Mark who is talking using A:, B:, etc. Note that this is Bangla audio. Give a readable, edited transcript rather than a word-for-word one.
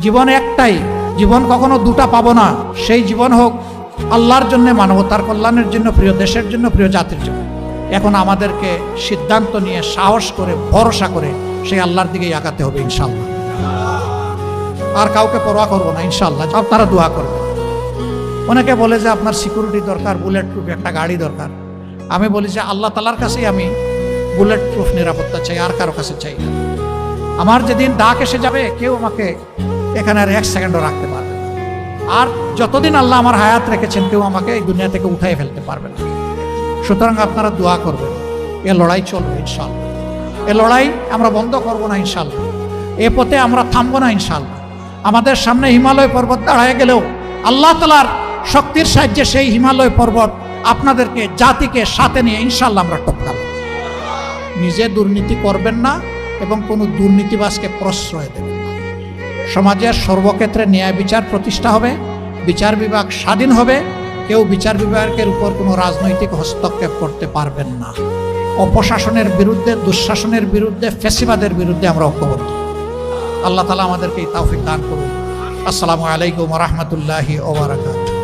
A: জীবন একটাই, জীবন কখনো দুটা পাবো না। সেই জীবন হোক আল্লাহর জন্য, মানবতার কল্যাণের জন্য, প্রিয় দেশের জন্য, প্রিয় জাতির জন্য। এখন আমাদেরকে সিদ্ধান্ত নিয়ে সাহস করে ভরসা করে সেই আল্লাহর দিকেই আগাতে হবে ইনশাআল্লাহ। আর কাউকে পরোয়া করবো না ইনশাআল্লাহ। আপনারা দোয়া করবেন। অনেকে বলে যে আপনার সিকিউরিটি দরকার, বুলেট প্রুফ একটা গাড়ি দরকার। আমি বলি যে আল্লাহ তাআলার কাছেই আমি বুলেট প্রুফ নিরাপত্তা চাই, আর কারো কাছে চাই না। আমার যেদিন ডাক এসে যাবে কেউ আমাকে এখানে আর এক সেকেন্ডও রাখতে পারবে না। আর যতদিন আল্লাহ আমার হায়াত রেখেছেন কেউ আমাকে এই দুনিয়া থেকে উঠাই ফেলতে পারবে না। সুতরাং আপনারা দোয়া করবেন, এ লড়াই চলবে ইনশাআল্লাহ। এ লড়াই আমরা বন্ধ করব না ইনশাআল্লাহ। এ পথে আমরা থামবো না ইনশাআল্লাহ। আমাদের সামনে হিমালয় পর্বত দাঁড়ায় গেলেও আল্লাহ তাআলার শক্তির সাহায্যে সেই হিমালয় পর্বত আপনাদেরকে, জাতিকে সাথে নিয়ে ইনশাআল্লাহ আমরা টপকাব। নিজে দুর্নীতি করবেন না এবং কোনো দুর্নীতিবাজকে প্রশ্রয় দেবেন না। সমাজের সর্বক্ষেত্রে ন্যায় বিচার প্রতিষ্ঠা হবে, বিচার বিভাগ স্বাধীন হবে। কেউ বিচার বিভাগের উপর কোনো রাজনৈতিক হস্তক্ষেপ করতে পারবেন না। অপশাসনের বিরুদ্ধে, দুঃশাসনের বিরুদ্ধে, ফ্যাসিবাদের বিরুদ্ধে আমরা ঐক্যবদ্ধ। আল্লাহ তাআলা আমাদেরকে এই তৌফিক দান করুন। আসসালামু আলাইকুম ওয়া রাহমাতুল্লাহি ওয়া বারাকাতুহু।